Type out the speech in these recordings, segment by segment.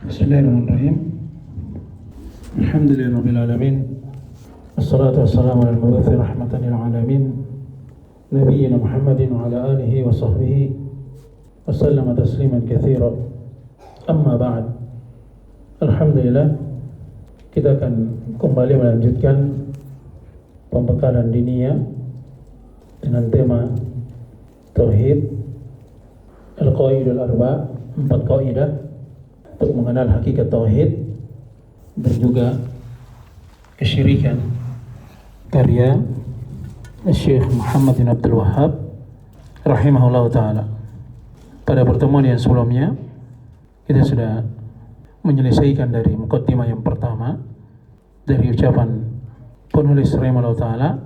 Bismillahirrahmanirrahim. Alhamdulillahirabbil alamin. Wassalatu wassalamu ala al-mabu'uts rahmatan lil alamin. Nabiyyina Muhammadin wa ala alihi wa sahbihi wa sallama tasliman katsiran. Amma ba'd. Alhamdulillah, kita akan kembali melanjutkan pembekalan diniyah dengan tema tauhid al-qawaidul arba', 4 kaidah untuk mengenal hakikat tauhid dan juga kesyirikan, karya Syekh Muhammad bin Abdul Wahhab rahimahullah ta'ala. Pada pertemuan yang sebelumnya kita sudah menyelesaikan dari muqaddimah yang pertama dari ucapan penulis rahimahullah ta'ala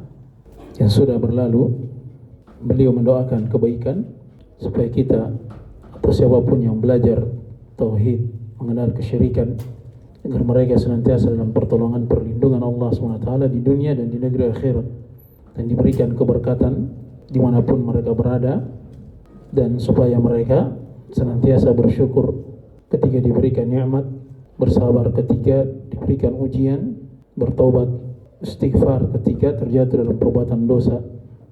yang sudah berlalu. Beliau mendoakan kebaikan supaya kita atau siapapun yang belajar tauhid, mengenal kesyirikan, agar mereka senantiasa dalam pertolongan perlindungan Allah SWT di dunia dan di negeri akhirat, dan diberikan keberkatan dimanapun mereka berada, dan supaya mereka senantiasa bersyukur ketika diberikan nikmat, bersabar ketika diberikan ujian, bertobat, istighfar ketika terjatuh dalam perbuatan dosa.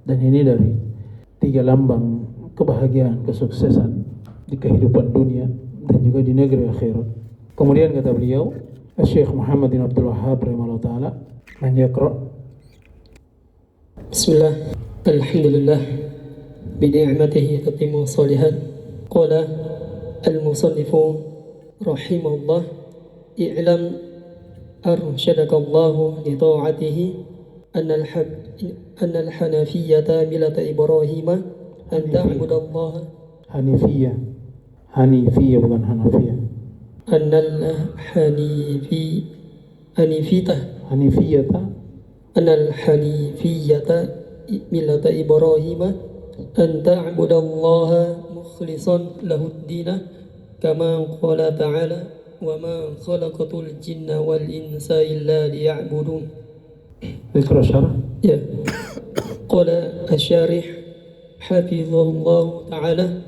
Dan ini dari 3 lambang kebahagiaan, kesuksesan di kehidupan dunia dan juga di negeri akhirat. Kemudian kata beliau, Syekh Muhammad bin Abdul Wahhab rahimahullah ta'ala, man yaqra. Bismillah, alhamdulillah, bini'matihi tatimu salihat. Qala al-musannifu rahimahullah, i'lam arsyadakallahu li ta'atihi anna al-hanafiyyata milata Ibrahim an ta'budallaha. Hanifiyah bukan Hanafiyah. Annal hanifiyata millata Ibrahim an ta'budallaha mukhlishan lahud-din kama qala ta'ala wa ma khalaqatul jinna wal insa illa liya'budun. Ikra syarah. Ya. Qala asy-syarih hafizahullahu ta'ala,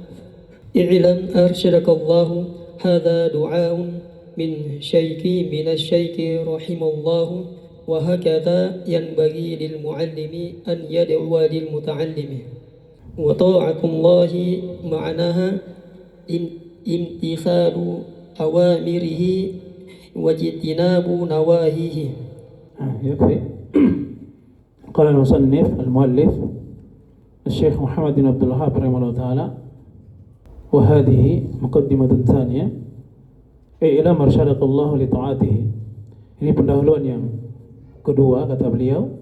i'lam arsyadakallahu hadha du'aun min asy-syaikhi rahimallahu wa hakadha yanbaghi lil muallimi an yad'uwa lil muta'allimi wa ta'atullahi ma'anaha imtithalu awamirihi wa jitinabu nawahihi. Yakfi. Qala al-musannif al-muallif Syekh Muhammad bin Abdul Wahhab rahimahullah ta'ala, wa hadhihi muqaddimatun tsaniyah, i'lam arsyadakallahu li ta'atihi. Ini pendahuluan yang kedua, kata beliau,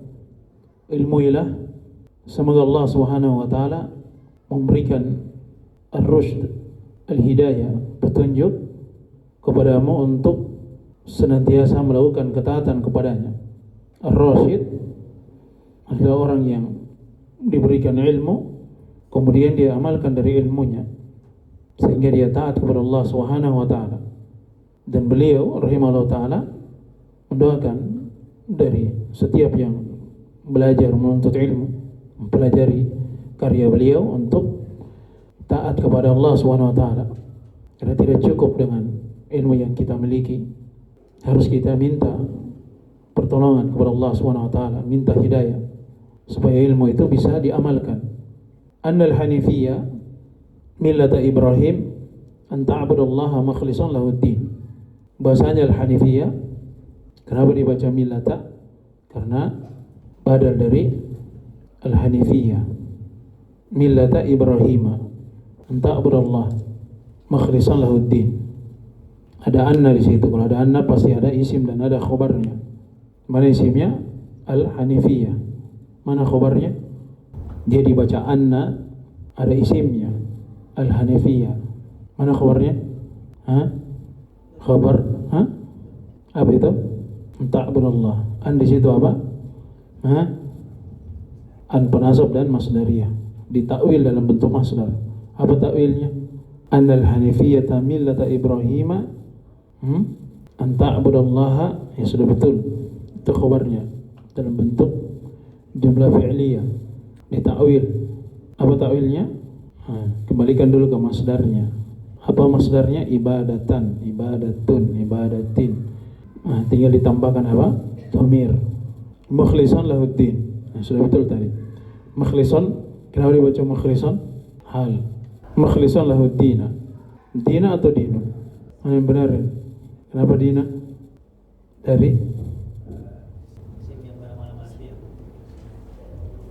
ilmuilah, semoga Allah Subhanahu wa taala memberikan ar-rusyd, al-hidayah, petunjuk kepadamu untuk senantiasa melakukan ketaatan kepadanya. Ar-rasyid adalah orang yang diberikan ilmu, kemudian dia amalkan dari ilmunya sehingga dia taat kepada Allah Subhanahu wa taala. Dan beliau rahimahullah taala mendoakan dari setiap yang belajar menuntut ilmu, mempelajari karya beliau untuk taat kepada Allah Subhanahu wa taala. Karena tidak cukup dengan ilmu yang kita miliki, harus kita minta pertolongan kepada Allah Subhanahu wa taala, minta hidayah supaya ilmu itu bisa diamalkan. Annal hanifiyah millata Ibrahim an ta'budallaha mukhlishan lahud-din. Bahasanya al-hanifiyah, kenapa dibaca millata? Karena badal dari al-hanifiyah, millata Ibrahim an ta'budallaha mukhlishan lahud-din. Ada anna di situ. Kalau ada anna pasti ada isim dan ada khabarnya. Mana isimnya? Al-hanifiyah. Mana khabarnya? Dia dibaca anna, ada isimnya al-hanifiyah. Mana khabarnya? Khabar? Apa itu? Ta'budallah. An di situ apa? An penasab dan masdariyah. Ditakwil dalam bentuk masdar. Apa takwilnya? Annal hanifiyata millata Ibrahim an ta'budallaha. Ya sudah betul. Itu khabarnya dalam bentuk jumlah fi'liyah, ditakwil. Apa takwilnya? Kembalikan dulu ke masdarnya. Apa masdarnya? Ibadatan, ibadatun, ibadatin. Nah, tinggal ditambahkan apa? Dhamir. Mukhlishan lahuddin. Nah, sudah betul tadi. Mukhlishan, kenapa dibaca mukhlishan? Hal. Mukhlishan lahuddina. Dina atau dinu? Mana yang benar? Kenapa dina? Dari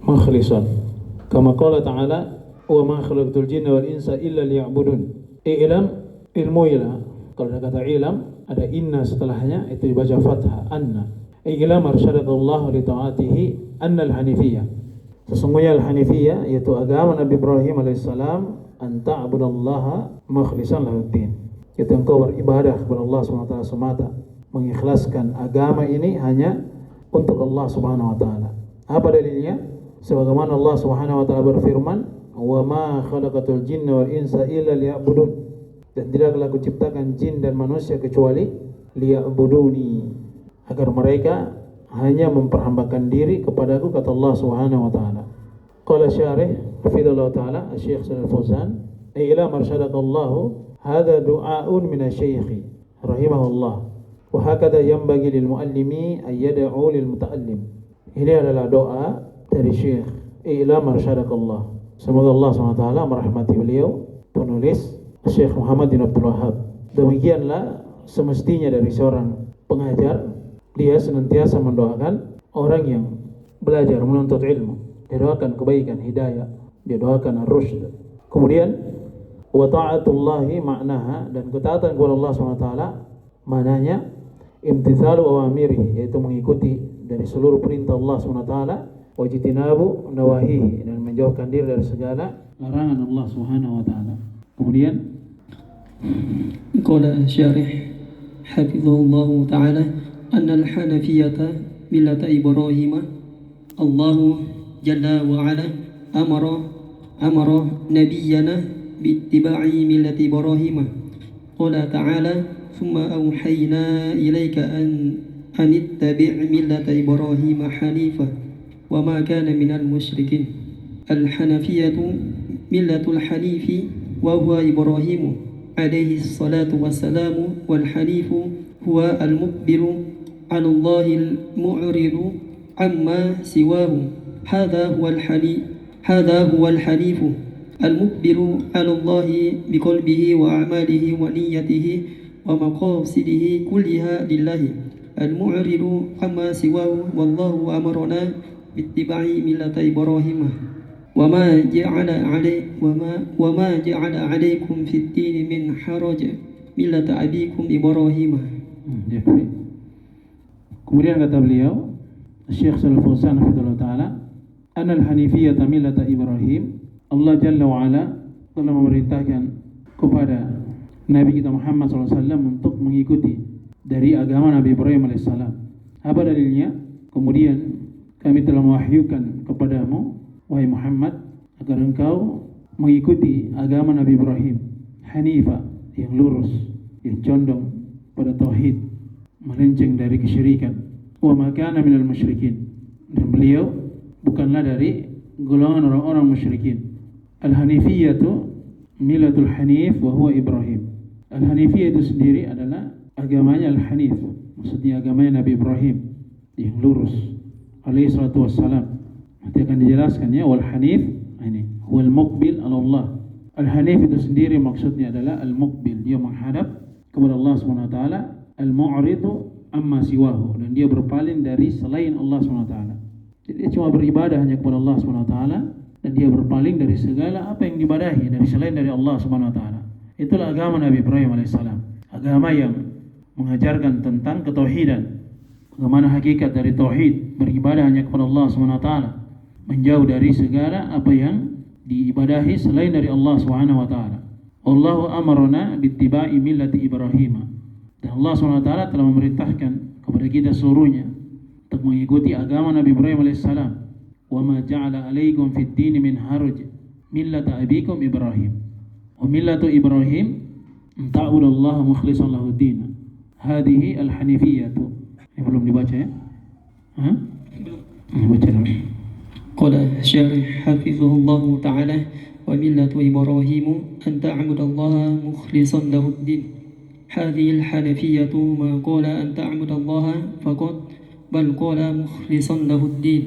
mukhlishan. Kama qala ta'ala, wa ma khalaqtul jinna wal insa illa liya'budun. I'lam, ilmu ila. Kalau ada kata ilam, ada inna setelahnya, itu dibaca fathah, anna. I'lam arsyadakallahu li ta'atihi anna al-hanifiyah. Sesungguhnya al-hanifiyah, yaitu agama Nabi Ibrahim alaihissalam, an ta'budallaha mukhlishan lahuddin. Yaitu engkau beribadah kepada Allah SWT semata, mengikhlaskan agama ini hanya untuk Allah Subhanahu wa taala. Apa dalilnya? Sebagaimana Allah Subhanahu wa taala berfirman, "Wa ma khalaqatul jinna wal insa illa liya'budun." Dan tidaklah aku ciptakan jin dan manusia kecuali liya'buduni, agar mereka hanya memperhambakan diri kepadaku, kata Allah Subhanahu wa taala. Qala syarih hafizallahu taala Syekh Shalal Fauzan, "Ila marsyadakallahu hadza du'aun min asy-syaikh rahimahullah wa hakadha yanbaghi lil muallimi ay yad'u lil muta'allim." Ini adalah doa dari Syekh, "Ila marsyadakallah." Semoga Allah SWT merahmati beliau, penulis Syekh Muhammad bin Abdul Wahhab. Demikianlah semestinya dari seorang pengajar, dia senantiasa mendoakan orang yang belajar menuntut ilmu. Dia doakan kebaikan, hidayah, dia doakan ar-rusyd. Kemudian wa ta'atullahi ma'naha, dan ketaatan kepada Allah SWT maknanya imtithalu awamirihi, yaitu mengikuti dari seluruh perintah Allah SWT, wajtinabu nawahihi, dan menjauhkan diri dari segala larangan Allah Subhanahu wa taala. Kemudian qala syarih hafizahullahu ta'ala anna al-hanafiyata millata Ibrahim. Allah jalla wa ala amara nabiyyana biittiba'i millati Ibrahim. Qala ta'ala thumma awhayna ilayka an ittabi' millata Ibrahim hanifa wa ma kana minal musyrikin. Al-hanafiyatu millatul hanifi wa huwa Ibrahim alaihi salatu wassalamu, wal hanifu huwa al-muqbilu ala Allahil mu'ridu amma siwahu. Hadha huwa al-hanifu al-muqbilu ala Allahi biqalbihi wa a'malihi wa niyyatihi wa maqasidihi kulliha lillahi, al-mu'ridu amma siwahu. Wallahu amarna bittiba'i millata Ibrahim وما جعل عليكم في الدين من حرج ملة أبيكم إبراهيم. Kemudian kata beliau, Syekh Shalal Fauzan hafizallahu taala, "Anna al-hanifiyata millata Ibrahim." Allah Jalla wa ala telah memerintahkan kepada Nabi kita Muhammad SAW untuk mengikuti dari agama Nabi Ibrahim alaihissalam. Apa dalilnya? Kemudian kami telah mewahyukan kepadamu, wahai Muhammad, agar engkau mengikuti agama Nabi Ibrahim, Hanifa, yang lurus, yang condong pada tauhid, melenceng dari kesyirikan. Wa ma kana minal musyrikin, dan beliau bukanlah dari golongan orang-orang musyrikin. Al-Hanifiyatu millatul Hanif wa huwa Ibrahim. Al-Hanifiyah itu sendiri adalah agamanya Al-Hanif, maksudnya agamanya Nabi Ibrahim yang lurus alaihi salatu wassalam. Nanti akan dijelaskan ya, wal hanif ini wal muqbil ala Allah. Al hanif itu sendiri maksudnya adalah al muqbil, dia menghadap kepada Allah Subhanahu wa taala, al mu'ridu amma siwahu, dan dia berpaling dari selain Allah Subhanahu wa taala. Jadi dia cuma beribadah hanya kepada Allah Subhanahu wa taala, dan dia berpaling dari segala apa yang diibadahi dari selain dari Allah Subhanahu wa taala. Itulah agama Nabi Ibrahim alaihissalam, agama yang mengajarkan tentang ketauhidan, bagaimana hakikat dari tauhid, beribadah hanya kepada Allah Subhanahu wa taala, menjauh dari segala apa yang diibadahi selain dari Allah Subhanahu wa taala. Allahu amarna bittiba'i millati Ibrahim. Dan Allah Subhanahu wa taala telah memerintahkan kepada kita seluruhnya untuk mengikuti agama Nabi Ibrahim alaihissalam. Wa ma ja'ala 'alaikum fid din min haraj millata abikum Ibrahim. Wa millatu Ibrahim ta'budallaha mukhlishan lahu din. Hadhihi al-hanifiyatu. Ini belum dibaca ya? Baca dulu. قال الشارح حفظه الله تعالى وملة إبراهيم أن تعبد الله مخلصا له الدين. هذه الحنفية ما قال أن تعبد الله فقط، بل قال مخلصا له الدين،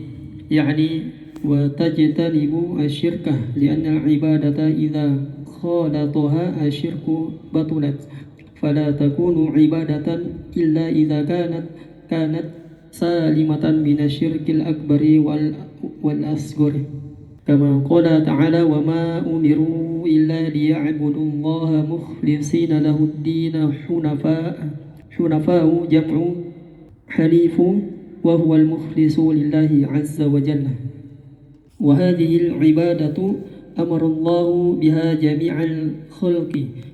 يعني وتجتنب الشرك، لأن العبادة إذا خالطها الشرك بطلت، فلا تكون عبادة إلا إذا كانت سالمة من الشرك الأكبر والأصغر، كما قال تعالى وما أمروا إلا ليعبدوا الله مخلصين له الدين حنفاء جمع حنيف، وهو المخلص لله عز وجل. وهذه العبادة أمر الله بها جميع الخلق،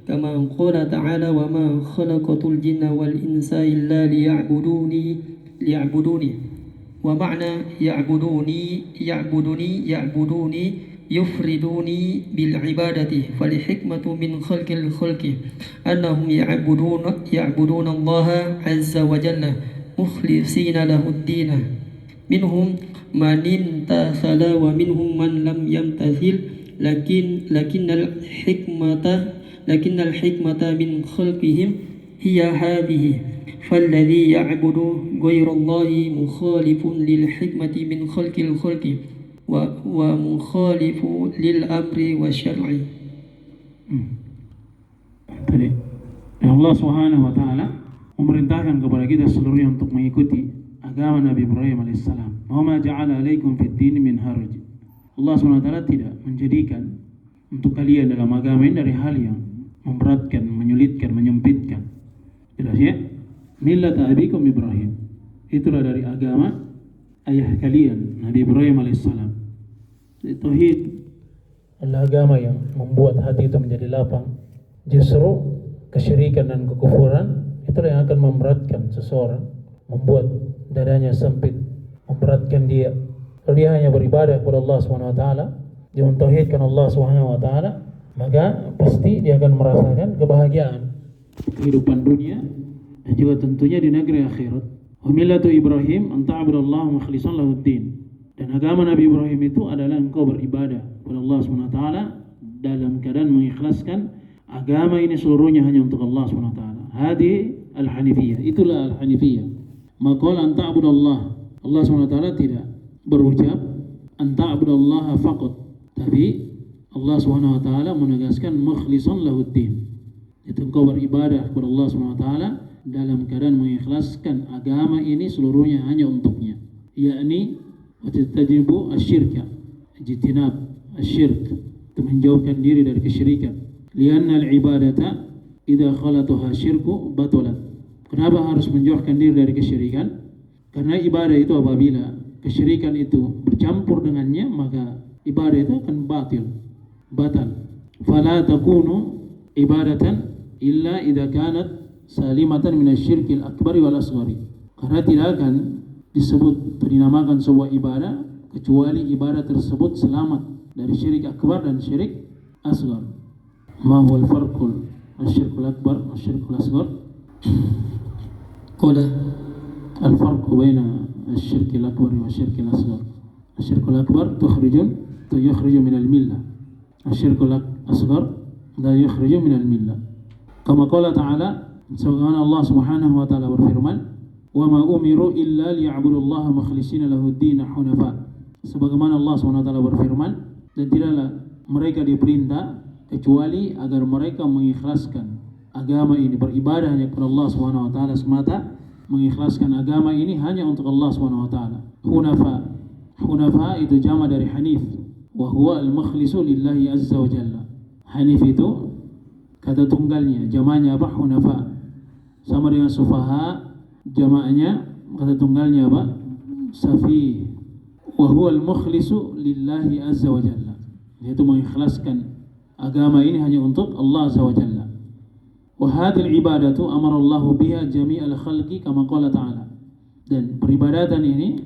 كما قال تعالى وما خلقت الجن والإنس إلا ليعبدوني. ومعنى يعبدوني يفردوني بالعبادة، فالحكمة من خلق الخلق أنهم يعبدون الله عز وجل مخلصين له الدين، منهم من امتثل ومنهم من لم يمتثل، لكن الحكمة من خلقهم هي هذه، فالذي يعبد غير الله مخالف للحكمة من خلق الخلق ومخالف للأمر والشرع. Tadi Allah Subhanahu wa taala memerintahkan kepada kita seluruhnya untuk mengikuti agama Nabi Ibrahim alaihissalam. Wa ma ja'ala 'alaikum fid din min haraj. Allah Subhanahu wa taala tidak menjadikan untuk kalian dalam agama ini dari hal yang memberatkan, menyulitkan, menyempitkan. Jelas ya? Millat abikum Ibrahim. Itulah dari agama ayah kalian Nabi Ibrahim alaihissalam. Tauhid adalah agama yang membuat hati itu menjadi lapang. Justru kesyirikan dan kekufuran itulah yang akan memberatkan seseorang, membuat dadanya sempit, memberatkan dia. Kalau dia hanya beribadah kepada Allah Subhanahu wa taala, dia mentauhidkan Allah Subhanahu wa taala, maka pasti dia akan merasakan kebahagiaan kehidupan dunia dan juga tentunya di negeri akhirat. Wa millatu Ibrahim an ta'budallaha mukhlishan lahuddin. Dan agama Nabi Ibrahim itu adalah engkau beribadah kepada Allah Subhanahu wa taala dalam keadaan mengikhlaskan agama ini seluruhnya hanya untuk Allah Subhanahu wa taala. Hadi al-hanifiyah. Itulah al-hanifiyah. Maqala an ta'budallah. Allah Subhanahu wa taala tidak berucap an ta'budallaha faqat, tapi Allah Subhanahu wa taala menegaskan mukhlishan lahuddin. Itu engkau beribadah kepada Allah Subhanahu wa taala dalam keadaan mengikhlaskan agama ini seluruhnya hanya untuknya, yakni watajibu asyirka, ijtinab asyirk, itu menjauhkan diri dari kesyirikan. Lianna al-ibadata idza khalatuha syirku batalat. Kenapa harus menjauhkan diri dari kesyirikan? Karena ibadah itu apabila kesyirikan itu bercampur dengannya, maka ibadah itu akan batal. Fala takunu ibadatan illa idza kanat salimatan minasyirkil akbari wal asghari. Karena tidak akan disebut atau dinamakan sebuah ibadah kecuali ibadah tersebut selamat dari syirik akbar dan syirik asghar. Ma huwa al-farqul asyirkul akbar wa asyirkul asghar? Qala al-farqu baina asyirkil akbar wa asyirkil asghar. Asyirkul akbar yukhriju min al-millah. Asyirkul asghar la yukhriju min al-millah. Kama qala ta'ala, sebagaimana Allah Subhanahu wa taala berfirman, "Wa ma umiru illa liya'budullaha mukhlishina lahud-din hunafa." Sebagaimana Allah Subhanahu wa taala berfirman, dan tidaklah mereka diperintah kecuali agar mereka mengikhlaskan agama ini, beribadah hanya kepada Allah Subhanahu wa taala semata, mengikhlaskan agama ini hanya untuk Allah Subhanahu wa taala. Hunafa itu jama dari hanif, wa huwa al-mukhlisu lillahi azza wa jalla. Hanif itu kata tunggalnya, jamanya apa? Hunafa. Sama dengan sufaha, jamaahnya kata tunggalnya apa? Safi. Wa huwa al-mukhlisu lillahi azza wa jalla. Yaitu mengikhlaskan agama ini hanya untuk Allah azza wa jalla. Wa hadhihi al-ibadatu amara Allah biha jami'al khalqi kama qala ta'ala. Dan peribadatan ini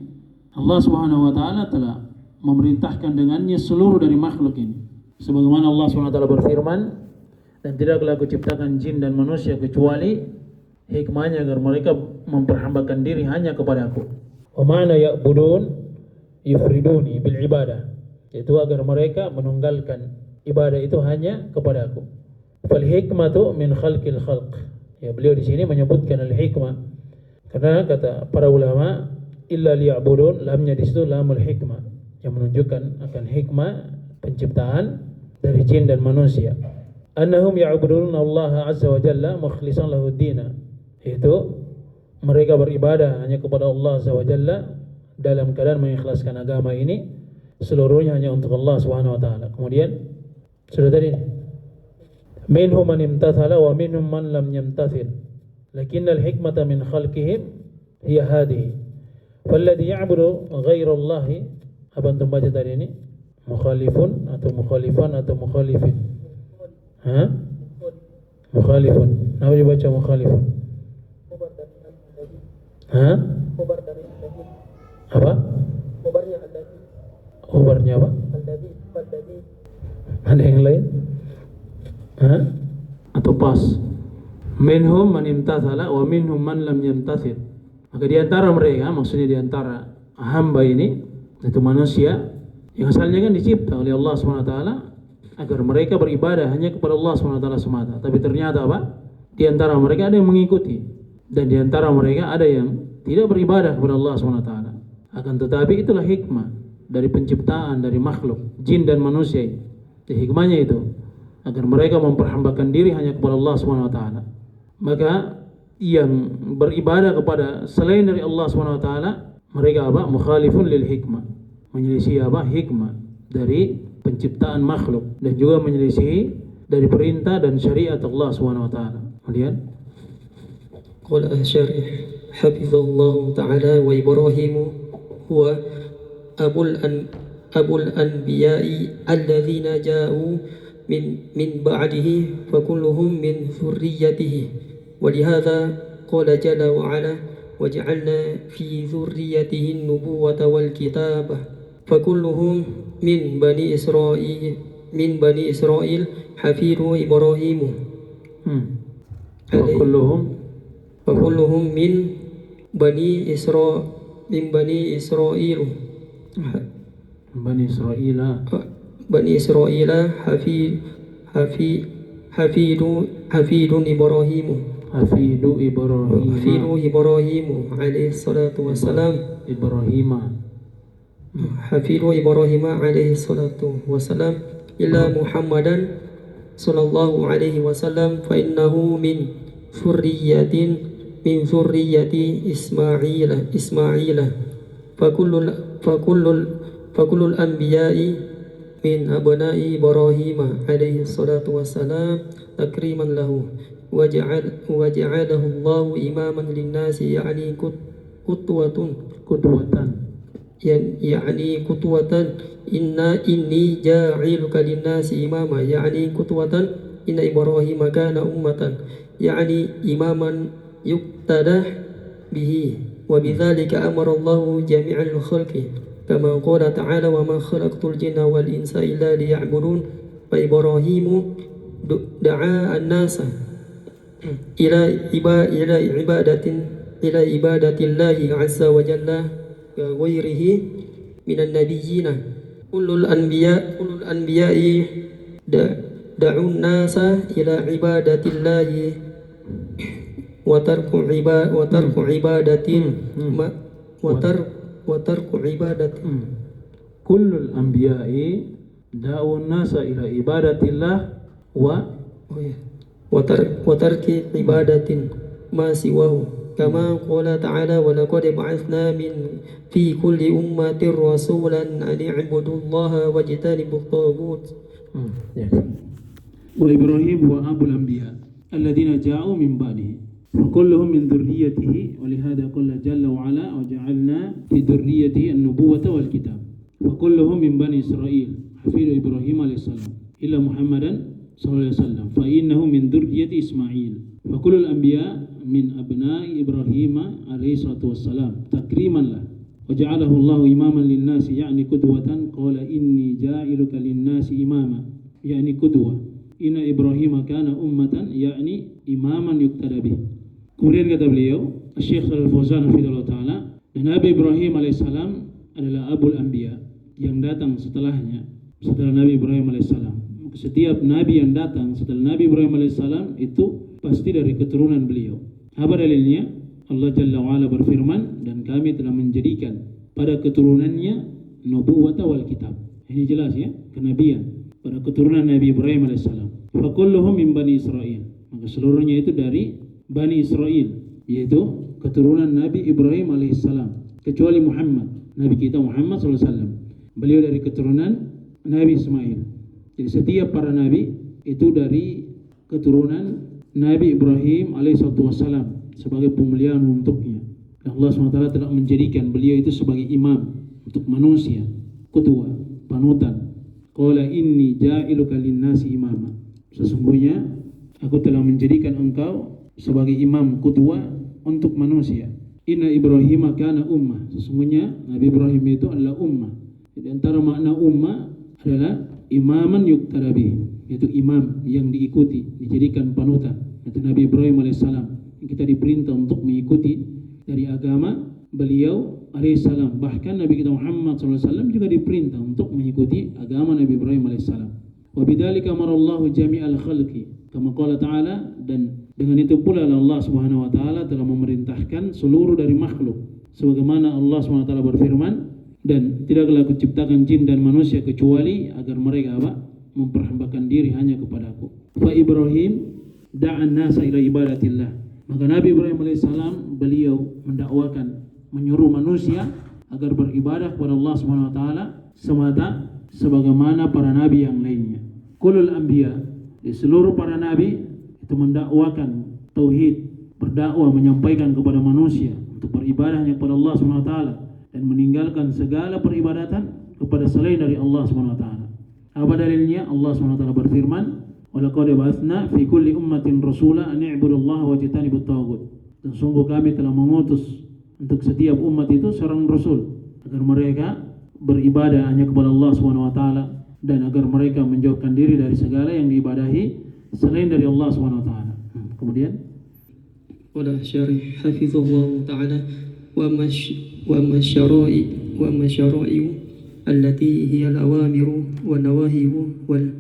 Allah Subhanahu wa taala telah memerintahkan dengannya seluruh dari makhluk ini. Sebagaimana Allah Subhanahu wa taala berfirman, dan tidaklah aku ciptakan jin dan manusia kecuali hikmahnya agar mereka memperhambakan diri hanya kepada aku. Wa ma'na ya'budun yufriduni bil ibadah, yaitu agar mereka menunggalkan ibadah itu hanya kepada aku. Fal hikmatu min khalqil khalq. Ya, beliau di sini menyebutkan al-hikmah karena kata para ulama illa liya'budun, lamnya di situ lamul hikmah yang menunjukkan akan hikmah penciptaan dari jin dan manusia. Annahum ya'budun Allah azza wa jalla mukhlishan lahu ad-din. Itu mereka beribadah hanya kepada Allah azza wa jalla dalam keadaan mengikhlaskan agama ini seluruhnya hanya untuk Allah Subhanahu wa taala. Kemudian sudah tadi minhum man imtathala wa minhum man lam yamtathil. Lakinnal hikmata min khalqihim hiya hadhihi. Falladhi ya'budu ghayra Allah, apa antum baca tadi ini? Mukhalifun atau mukhalifan atau mukhalifin? Mukhalifun. Apa dibaca mukhalifun? Apa? Khabarnya apa? Ada yang lain? Atau pas? Minhum man imtathala wa minhum man lam yamtathil. Maka di antara mereka, maksudnya di antara hamba ini, itu manusia yang asalnya kan dicipta oleh Allah SWT agar mereka beribadah hanya kepada Allah SWT semata. Tapi ternyata apa? Di antara mereka ada yang mengikuti, dan di antara mereka ada yang tidak beribadah kepada Allah SWT. Akan tetapi itulah hikmah dari penciptaan, dari makhluk, jin dan manusia. Hikmahnya itu agar mereka memperhambakan diri hanya kepada Allah SWT. Maka yang beribadah kepada selain dari Allah SWT, mereka apa? Mukhalifun lil hikmah, menyelisih apa? Hikmah dari penciptaan makhluk, dan juga menyelisih dari perintah dan syariat Allah SWT. Kemudian qala asy-syarih hafizallahu ta'ala wa Ibrahimu huwa abul anbiya'i alladzina ja'u min ba'dihi fa kulluhum min dzurriyyatihi. ولهذا قال جل وعلا وجعلنا في ذريته النبوة والكتابة فكلهم من بني إسرائيل حفيد إبراهيم فكلهم من بني إسرائيل حفيد إبراهيم إبراهيم عليه الصلاة والسلام حفيد إبراهيم عليه الصلاة والسلام إلا محمدا صلى الله عليه وسلم فإنه من ذرية إسماعيل فكل الأنبياء من أبناء إبراهيم عليه الصلاة والسلام تكريما له وجعله الله إماما للناس يعني قدوة إني جاعلك للناس إماما يعني قدوة إن إبراهيم كان أمة يعني إماما يقتدى به وبذلك أمر الله جميع الخلق كما قال تعالى وما خلقت الجن والإنس إلا ليعبدون فإبراهيم دعا الناس إلى عبادة الله عز وجل كغيره من النبيين كل الأنبياء دعوا الناس إلى عبادة الله وترك عبادة كل الأنبياء دعوا الناس إلى عبادة الله وترك عبادة ما سواه كما قال تعالى ولقد بعثنا في كل أمة رسولا أن اعبدوا الله واجتنبوا الطاغوت. وإبراهيم هو أبو الأنبياء الذين جاءوا من بعده وكلهم من ذريته ولهذا قال جل وعلا وجعلنا في ذريته النبوة والكتاب وكلهم من بني إسرائيل حفيد إبراهيم عليه السلام إلا محمدا صلى الله عليه وسلم فإنه من ذرية إسماعيل وكل الأنبياء من أبناء إبراهيم عليه الصلاة والسلام تكريما له وجعله الله إماما للناس يعني قدوة قال إني جاعلك للناس إماما يعني قدوة إن إبراهيم كان أمة يعني إماما يقتدى به. Kemudian kata beliau, Syekh Shalal Fauzan hafizahullah taala, dan Nabi Ibrahim alaihissalam adalah abul anbiya, yang datang setelahnya, setelah Nabi Ibrahim alaihissalam. Setiap nabi yang datang setelah Nabi Ibrahim alaihissalam itu pasti dari keturunan beliau. Apa dalilnya? Allah Jalla wa'ala berfirman, dan kami telah menjadikan pada keturunannya nubuwata wal kitab. Ini jelas ya, kenabian pada keturunan Nabi Ibrahim alaihissalam. Fakulluhum min Bani Israel. Maka seluruhnya itu dari Bani Israel, yaitu keturunan Nabi Ibrahim alaihissalam. Kecuali Muhammad, Nabi kita Muhammad SAW. Beliau dari keturunan Nabi Ismail. Jadi setiap para nabi itu dari keturunan Nabi Ibrahim alaihissalam sebagai pemuliaan untuknya. Dan Allah SWT telah menjadikan beliau itu sebagai imam untuk manusia, ketua, panutan. Qala inni ja'iluka linnasi imama. Sesungguhnya aku telah menjadikan engkau sebagai imam, ketua untuk manusia. Inna Ibrahim kana ummah. Sesungguhnya Nabi Ibrahim itu adalah ummah. Di antara makna ummah adalah imaman yuktada bih, yaitu imam yang diikuti, dijadikan panutan. Itu Nabi Ibrahim alaihissalam. Kita diperintah untuk mengikuti dari agama beliau alaihissalam. Bahkan Nabi kita Muhammad SAW juga diperintah untuk mengikuti agama Nabi Ibrahim alaihissalam. Wa bidzalika amarallahu jami'al khalqi, kama qala ta'ala, dan dengan itu pula Allah Subhanahu wa taala telah memerintahkan seluruh dari makhluk. Sebagaimana Allah Subhanahu wa taala berfirman, dan tidaklah aku ciptakan jin dan manusia kecuali agar mereka memperhambakan diri hanya kepadaku. Fa Ibrahim da'an nasa ila ibadatillah. Maka Nabi Ibrahim alaihissalam beliau mendakwakan, menyuruh manusia agar beribadah kepada Allah Subhanahu wa taala semata sebagaimana para nabi yang lainnya. Kulul anbiya, di seluruh para nabi itu mendakwakan tauhid, berdakwah, menyampaikan kepada manusia untuk beribadah hanya kepada Allah Subhanahu wa taala dan meninggalkan segala peribadatan kepada selain dari Allah Subhanahu wa taala. Apa dalilnya? Allah Subhanahu wa taala berfirman, "Wa laqad ba'atsna fi kulli ummatin rasula an i'budullaha wa jtanibut taghut." Dan sungguh kami telah mengutus untuk setiap umat itu seorang rasul agar mereka beribadah hanya kepada Allah Subhanahu wa taala dan agar mereka menjauhkan diri dari segala yang diibadahi selain dari Allah Subhanahu wa taala. Kemudian qala syarih hafizallahu taala wa masyara'i allati hiya al-awamir wa nawahi wal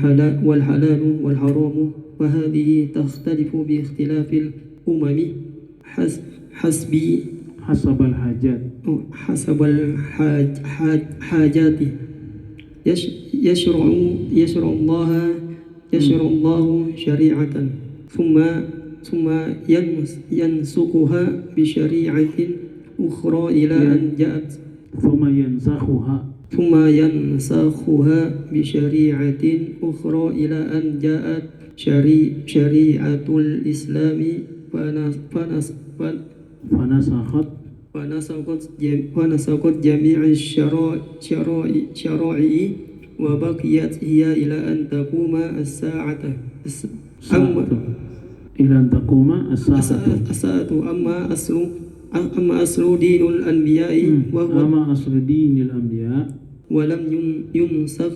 halal wal haram, wa hadhihi takhtalifu bi ikhtilafil umami hasab al-hajati yashra Allah syari'atan thumma yansukhuha bi syari'atin ukhra ila an ja'at ثم ينسخها بشريعة أخرى إلى أن جاءت شريعة الإسلام فنسخت جميع الشرائع وبقيت هي إلى أن تقوم الساعة. أما أصل دين الأنبياء ولم ينسخ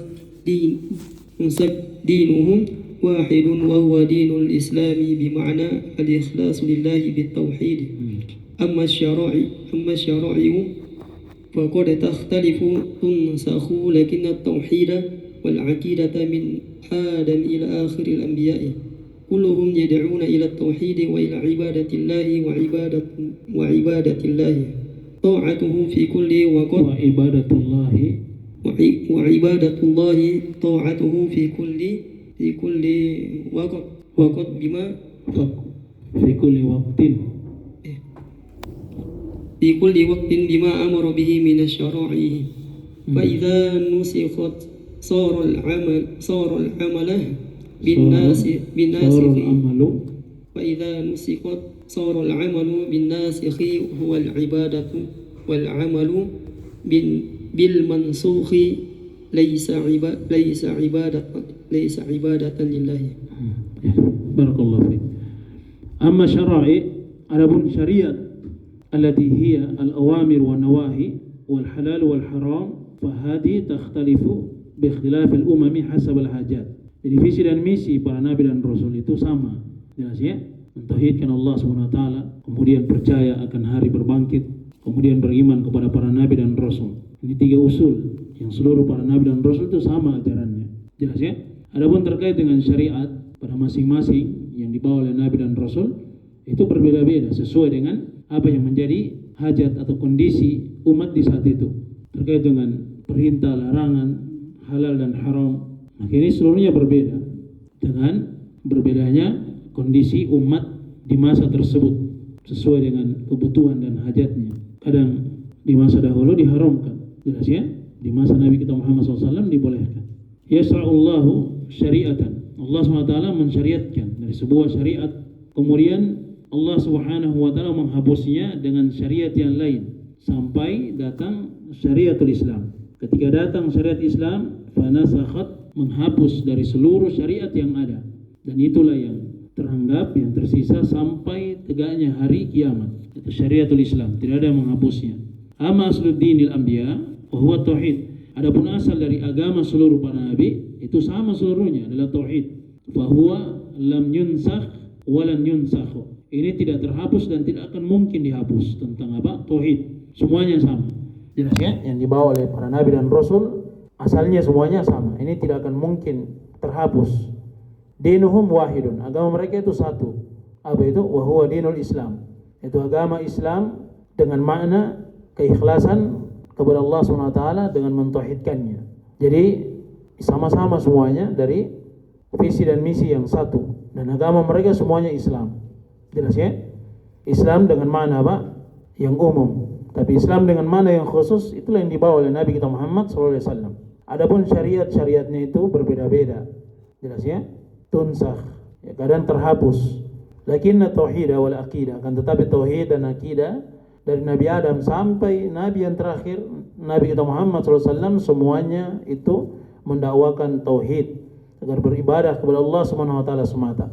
دينهم واحد وهو دين الإسلام بمعنى الإخلاص لله بالتوحيد. أما الشرائع فقد تختلف تنسخ، لكن التوحيد والعقيدة من آدم إلى آخر الأنبياء كلهم يدعون إلى التوحيد وإلى عبادة الله وعبادة الله طاعته في كل وقت وعبادة الله طاعته في كل وقت بما في كل وقت بما أمر به من الشرائع. فإذا نسخت صار العمل فإذا نسخت صار العمل بالناسخ هو العبادة، والعمل بالمنسوخ ليس عبادة لله. بارك الله فيك. أما شرائع adapun syariat التي هي الأوامر والنواهي والحلال والحرام فهذه تختلف باختلاف الأمم حسب الحاجات. Jadi visi dan misi para nabi dan rasul itu sama, jelas ya, mentauhidkan Allah Subhanahu wa taala, kemudian percaya akan hari berbangkit, kemudian beriman kepada para nabi dan rasul. Ini tiga usul yang seluruh para nabi dan rasul itu sama ajarannya. Jelas ya? Adapun terkait dengan syariat pada masing-masing yang dibawa oleh Nabi dan Rasul itu berbeda-beda sesuai dengan apa yang menjadi hajat atau kondisi umat di saat itu. Terkait dengan perintah, larangan, halal dan haram, maka ini seluruhnya berbeda dengan berbedanya kondisi umat di masa tersebut sesuai dengan kebutuhan dan hajatnya. Kadang di masa dahulu diharamkan, jelas ya? Di masa Nabi kita Muhammad SAW dibolehkan. Yasra'ullahu syariatan. Allah SWT mensyariatkan dari sebuah syariat, kemudian Allah Subhanahu wa taala menghapusnya dengan syariat yang lain sampai datang syariatul Islam. Ketika datang syariat Islam, fanasakhat, menghapus dari seluruh syariat yang ada, dan itulah yang teranggap yang tersisa sampai tegaknya hari kiamat. Itu syariatul Islam, tidak ada yang menghapusnya. Amma asluddinil anbiya wa huwa tauhid. Adapun asal dari agama seluruh para nabi itu sama seluruhnya, adalah tauhid. Fa huwa lam yunsakh wa lan yunsakh. Ini tidak terhapus dan tidak akan mungkin dihapus. Tentang apa? Tauhid. Semuanya sama. Jelas ya? Yang dibawa oleh para nabi dan rasul asalnya semuanya sama. Ini tidak akan mungkin terhapus. Dinuhum wahidun. Agama mereka itu satu. Apa itu? Wa huwa dinul Islam. Itu agama Islam dengan makna keikhlasan kepada Allah SWT dengan mentauhidkannya. Jadi sama-sama semuanya dari visi dan misi yang satu. Dan agama mereka semuanya Islam. Jelas ya? Islam dengan mana apa? Yang umum. Tapi Islam dengan mana yang khusus, itulah yang dibawa oleh Nabi kita Muhammad SAW. Adapun syariat-syariatnya itu berbeda-beda. Jelas ya? Tunsakh. Ya, kadang terhapus. Lakinna tauhid wal aqidah. Akan tetapi tauhid dan akidah dari Nabi Adam sampai Nabi yang terakhir, Nabi kita Muhammad SAW, semuanya itu mendakwakan tauhid agar beribadah kepada Allah SWT semata.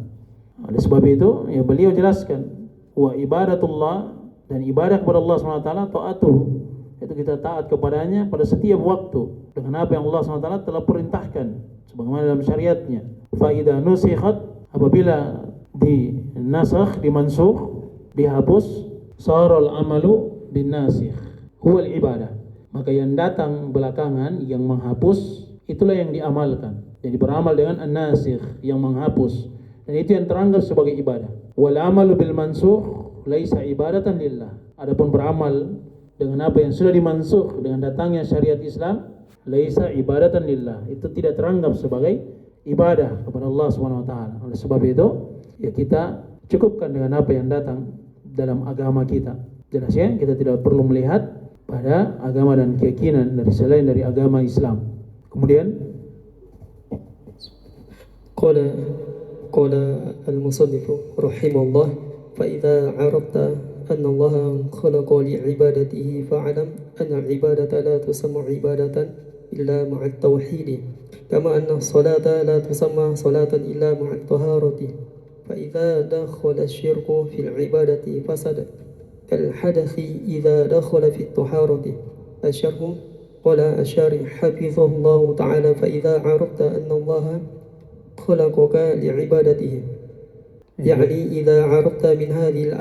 Oleh sebab itu, ya beliau jelaskan, wa ibadatullah, dan ibadah kepada Allah SWT ta'atuh, itu kita taat kepadanya pada setiap waktu dengan apa yang Allah SWT telah perintahkan sebagaimana dalam syariatnya. Fa idza nusikhat, apabila dinasakh, dimansukh, dihapus, saral amalu bin nasikh huwal ibadah, maka yang datang belakangan yang menghapus itulah yang diamalkan. Jadi beramal dengan an-nasikh yang menghapus, dan itu yang teranggap sebagai ibadah. Wal amalu bil mansukh laisa ibadatan lillah. Adapun beramal dengan apa yang sudah dimansukh dengan datangnya syariat Islam, laisa ibadatan lillah, itu tidak teranggap sebagai ibadah kepada Allah Subhanahu wa taala. Oleh sebab itu, ya kita cukupkan dengan apa yang datang dalam agama kita. Jelas ya, kita tidak perlu melihat pada agama dan keyakinan dari selain dari agama Islam. Kemudian قال المصنف رحمه الله فإذا عرفت أن الله خلق لعبادته فاعلم أن العبادة لا تسمى عبادة إلا مع التوحيد كما أن الصلاة لا تسمى صلاة إلا مع الطهارة فإذا دخل الشرك في العبادة فسد كالحدث إذا دخل في الطهارة. الشرح قال الشارح حفظه الله تعالى فإذا عرفت أن الله خلقك لعبادته يعني إذا عرفت من هذه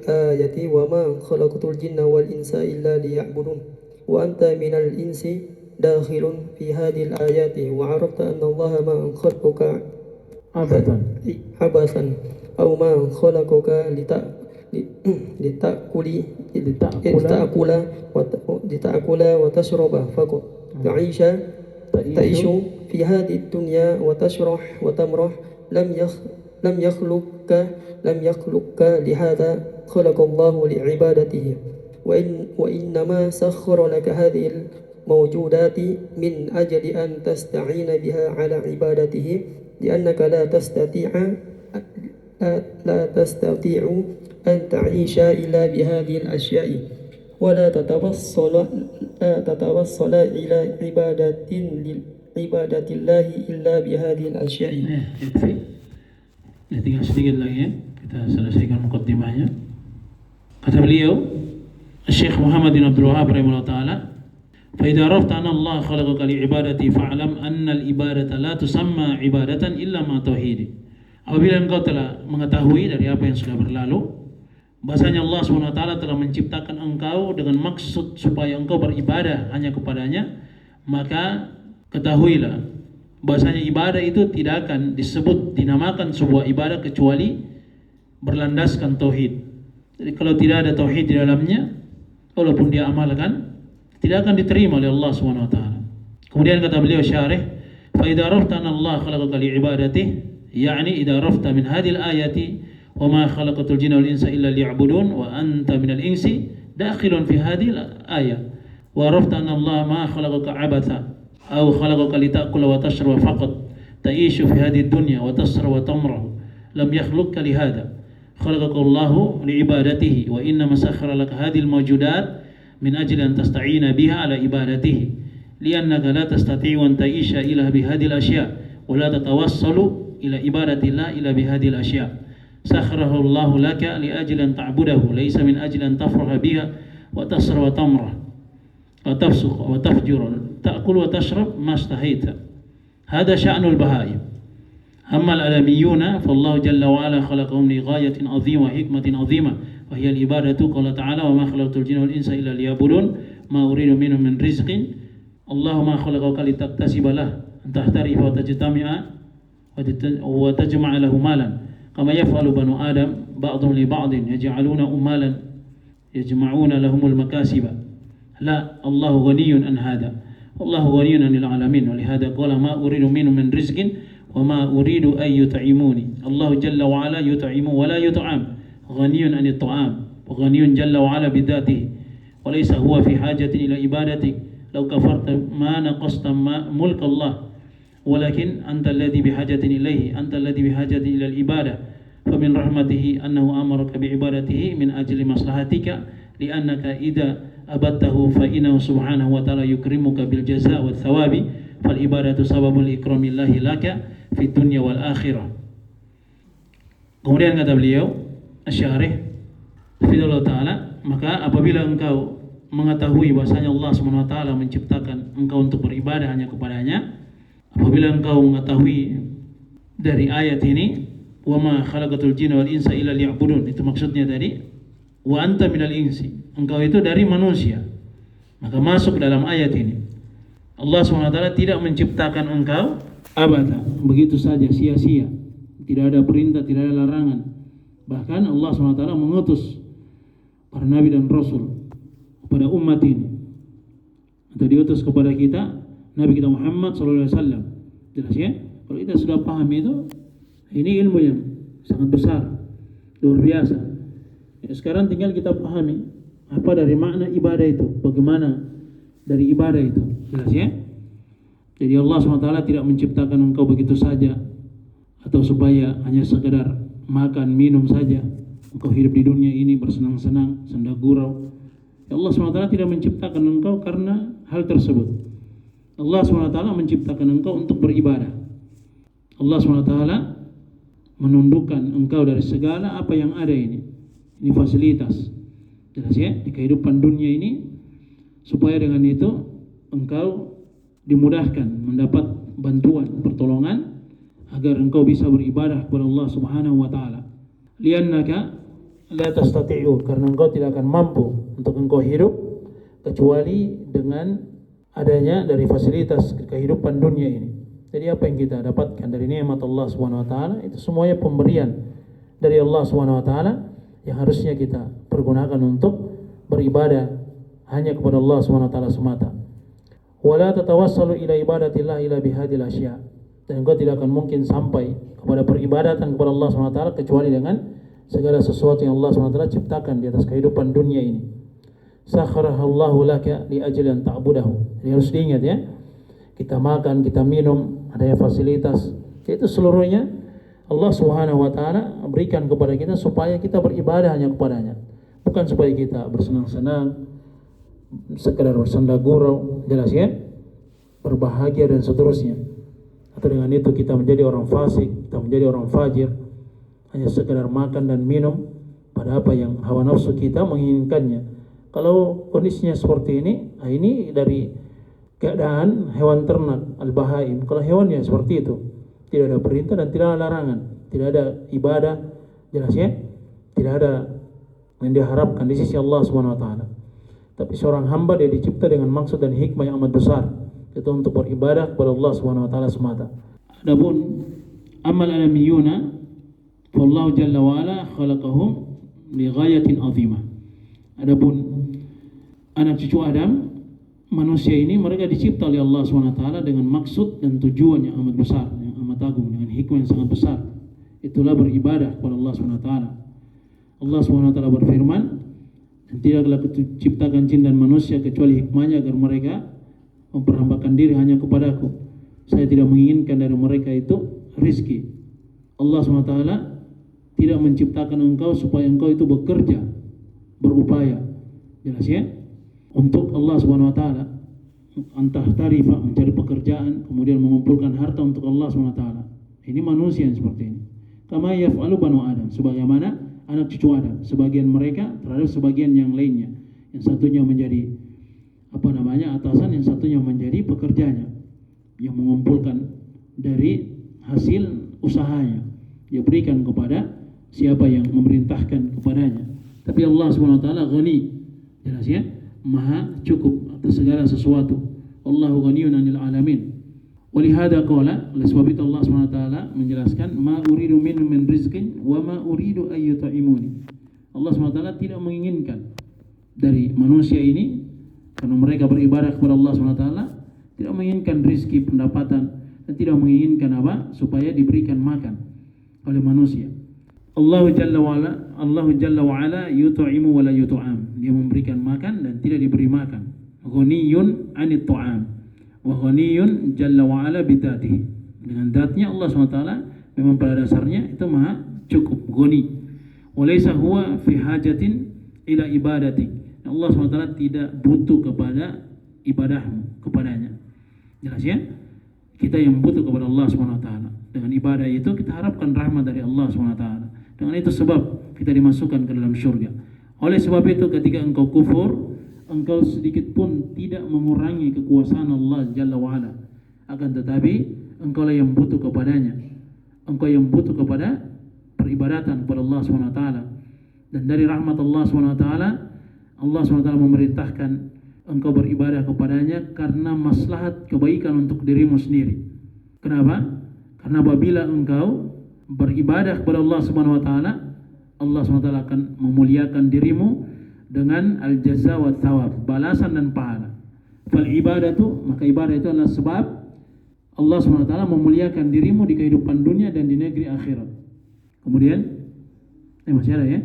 آية وما خلقت الجن والإنس إلا ليعبدون وأنت من الإنس داخل في هذه الآيات وعرفت أن الله ما خلقك عبثا أو ما خلقك لتأكل وتشرب فقط تعيش في هذه الدنيا وتشرح وتمرح لم يخلقك لهذا خلق الله لعبادته وإنما سخر لك هذه الموجودات من أجل أن تستعين بها على عبادته لأنك لا تستطيع أن تعيش إلا بهذه الأشياء ولا تتوصل إلى عبادة الله إلا بهذه الأشياء. Ya, tinggal sedikit lagi ya, kita selesaikan mukaddimahnya. Kata beliau, Syekh Muhammad bin Abdul Wahhab rahimahullah taala, فإذا عرفت أن الله خلقك لعبادتي فاعلم أن العبادة لا تسمى عبادة إلا مع توحيد. Apabila engkau telah mengetahui dari apa yang sudah berlalu, bahasanya Allah SWT telah menciptakan engkau dengan maksud supaya engkau beribadah hanya kepadanya, maka ketahuilah bahasanya ibadah itu tidak akan dinamakan sebuah ibadah kecuali berlandaskan tauhid. Jadi kalau tidak ada tauhid di dalamnya, walaupun dia amalkan, tidak akan diterima oleh Allah Subhanahu wa taala. Kemudian kata beliau syarih, fa idza arafta anna Allah khalaqaka li ibadatihi, yani idza arafta min hadhihi al-ayati wa ma khalaqatul jinna wal insa illa liya'budun wa anta minal insi dakhilun fi hadhihi al-ayah. Wa arafta anna Allah ma khalaqaka 'abatha aw khalaqaka litakula wa tashraba faqat ta'ishu fi hadhihi ad-dunya wa tasra wa tamrahu lam yakhluqka li hadha khalaqaka Allahu li ibadatihi wa inna ma sakhkhara laka hadhihi al-mawjudat min ajli an tasta'ina biha ala ibadatihi li'annaka la tastati'u an ta'isha ila bihadhihi al-ashya' wa la tatawassalu ila ibadati Allah ila bihadhihi al-ashya' sakhkharahu Allahu laka li ajli an ta'budahu laysa min ajli an tafraha biha wa tasra wa tamra wa tafsuq wa tafjur تأكل وتشرب ما اشتهيت هذا شأن البهائم أما الآدميون فالله جل وعلا خلقهم لغاية عظيمة وحكمة عظيمة وهي العبادة قال تعالى وما خلقت الجن والإنس إلا ليعبدون ما أريد منهم من رزق الله ما خلقك لتكتسب له أن تحترف وتجتمع وتجمع له مالا كما يفعل بنو آدم بعضهم لبعض يجعلون مالا يجمعون لهم المكاسب لا الله غني عن هذا الله غني عن العالمين ولهذا قال ما أريد منهم من رزق وما أريد أن يطعموني الله جل وعلا يطعم ولا يطعم غني عن الطعام وغني جل وعلا بذاته وليس هو في حاجة إلى عبادتك لو كفرت ما نقصت ملك الله ولكن أنت الذي بحاجة إليه أنت الذي بحاجة إلى العبادة فمن رحمته أنه أمرك بعبادته من أجل مصلحتك لأنك إذا أبدته فإنه سبحانه وتعالى يكرمك بالجزاء والثواب فالعبادة سبب لإكرام الله لك في الدنيا والآخرة. Kemudian kata beliau Asy-Syarih Hafizahullah Ta'ala, maka apabila engkau mengetahui bahasanya Allah SWT menciptakan engkau untuk beribadah hanya kepadanya, apabila engkau mengetahui dari ayat ini wa ma khalaqatul jinna wal insa illa liya'budun, itu maksudnya tadi wa anta minal insi, engkau itu dari manusia, maka masuk dalam ayat ini Allah SWT tidak menciptakan engkau abada, begitu saja sia-sia, tidak ada perintah, tidak ada larangan. Bahkan Allah SWT mengutus para nabi dan rasul kepada umat ini, atau diutus kepada kita Nabi kita Muhammad SAW. Jelas ya? Kalau kita sudah paham itu, ini ilmu yang sangat besar, luar biasa. Ya, sekarang tinggal kita pahami apa dari makna ibadah itu, bagaimana dari ibadah itu. Jelas ya? Jadi Allah SWT tidak menciptakan engkau begitu saja, atau supaya hanya sekedar makan minum saja engkau hidup di dunia ini bersenang-senang, senda gurau. Ya, Allah SWT tidak menciptakan engkau karena hal tersebut. Allah SWT menciptakan engkau untuk beribadah. Allah SWT menundukkan engkau dari segala apa yang ada ini. Ini fasilitas, jelas ya, di kehidupan dunia ini, supaya dengan itu engkau dimudahkan mendapat bantuan, pertolongan, agar engkau bisa beribadah kepada Allah Subhanahu wa taala. Liannaka la tastati'u, karena engkau tidak akan mampu untuk engkau hidup kecuali dengan adanya dari fasilitas kehidupan dunia ini. Jadi apa yang kita dapatkan dari nikmat Allah Subhanahu wa taala itu semuanya pemberian dari Allah Subhanahu wa taala yang harusnya kita pergunakan untuk beribadah hanya kepada Allah Subhanahu wa taala semata. Wala tatawassalu ila ibadatillah ila bihadil asya', dan engkau tidak akan mungkin sampai kepada peribadatan kepada Allah Subhanahu wa taala kecuali dengan segala sesuatu yang Allah Subhanahu wa taala ciptakan di atas kehidupan dunia ini. Sakharahallahu laka li ajli an ta'budahu. Jadi harus diingat ya. Kita makan, kita minum, adanya fasilitas, itu seluruhnya Allah Subhanahu wa taala berikan kepada kita supaya kita beribadah hanya kepadanya. Bukan supaya kita bersenang-senang, sekedar bersenda gurau, jelas ya, berbahagia dan seterusnya. Atau dengan itu kita menjadi orang fasik, kita menjadi orang fajir, hanya sekedar makan dan minum pada apa yang hawa nafsu kita menginginkannya. Kalau kondisinya seperti ini dari keadaan hewan ternak, al-bahaim. Kalau hewan ya seperti itu, tidak ada perintah dan tidak ada larangan, tidak ada ibadah, jelas ya, tidak ada yang diharapkan di sisi Allah Subhanahu wa taala. Tapi seorang hamba dia dicipta dengan maksud dan hikmah yang amat besar. itu untuk beribadah kepada Allah Subhanahu wa taala semata. Adapun amal alamiyuna fallahu jalla wa ala khalaqahum li ghayatin azimah. Adapun anak cucu Adam, manusia ini mereka dicipta oleh Allah Subhanahu wa taala dengan maksud dan tujuan yang amat besar, yang amat agung, dengan hikmah yang sangat besar. Itulah beribadah kepada Allah Subhanahu wa taala. Allah Subhanahu wa taala berfirman, dan tidaklah kuciptakan jin dan manusia kecuali hikmahnya agar mereka memperhambakan diri hanya kepadaku. Saya tidak menginginkan dari mereka itu rizki. Allah Subhanahu wa taala tidak menciptakan engkau supaya engkau itu bekerja, berupaya. Jelas ya? Untuk Allah Subhanahu wa taala, antah tarifah, mencari pekerjaan, kemudian mengumpulkan harta untuk Allah Subhanahu wa taala. Ini manusia yang seperti ini. Kama yaf'alu banu Adam, sebagaimana anak cucu Adam, sebagian mereka terhadap sebagian yang lainnya. Yang satunya menjadi atasan, yang satunya menjadi pekerjanya, yang mengumpulkan dari hasil usahanya, dia berikan kepada siapa yang memerintahkan kepadanya. Tapi Allah Subhanahu wa taala ghani, jelas ya, maha cukup atas segala sesuatu. Allahu ghaniyun 'anil alamin. Walihada qala, oleh sebab itu Allah Subhanahu wa taala menjelaskan, ma uridu minhum min rizqin wa ma uridu ay yut'imuni. Allah Subhanahu wa taala tidak menginginkan dari manusia ini, karena mereka beribadah kepada Allah Subhanahu wa taala, tidak menginginkan rizki, pendapatan, dan tidak menginginkan supaya diberikan makan oleh manusia. Allah Jalla wa ala yut'imu wa la yut'am. Dia memberikan makan dan tidak diberi makan. Ghaniyun 'anit ta'am wa ghaniyun jalla wa ala bidatihi. Dengan zatnya Allah SWT memang pada dasarnya itu maha cukup, ghani. Wa laysa huwa fi hajatin ila ibadati. Allah SWT tidak butuh kepada ibadahmu, kepadanya. Jelas ya? Kita yang butuh kepada Allah SWT. Dengan ibadah itu kita harapkan rahmat dari Allah SWT. Dengan itu sebab kita dimasukkan ke dalam syurga. Oleh sebab itu ketika engkau kufur, engkau sedikit pun tidak mengurangi kekuasaan Allah Jalla wa'ala. Akan tetapi engkau lah yang butuh kepadanya. Engkau yang butuh kepada peribadatan kepada Allah SWT. Dan dari rahmat Allah SWT, Allah SWT memerintahkan engkau beribadah kepadanya karena maslahat kebaikan untuk dirimu sendiri. Kenapa? Karena apabila engkau beribadah kepada Allah Subhanahu wa taala, Allah Subhanahu wa taala akan memuliakan dirimu dengan al-jaza wa thawab, balasan dan pahala. Fal ibadatu, maka ibadah itu adalah sebab Allah Subhanahu wa taala memuliakan dirimu di kehidupan dunia dan di negeri akhirat. Kemudian masih ada ya?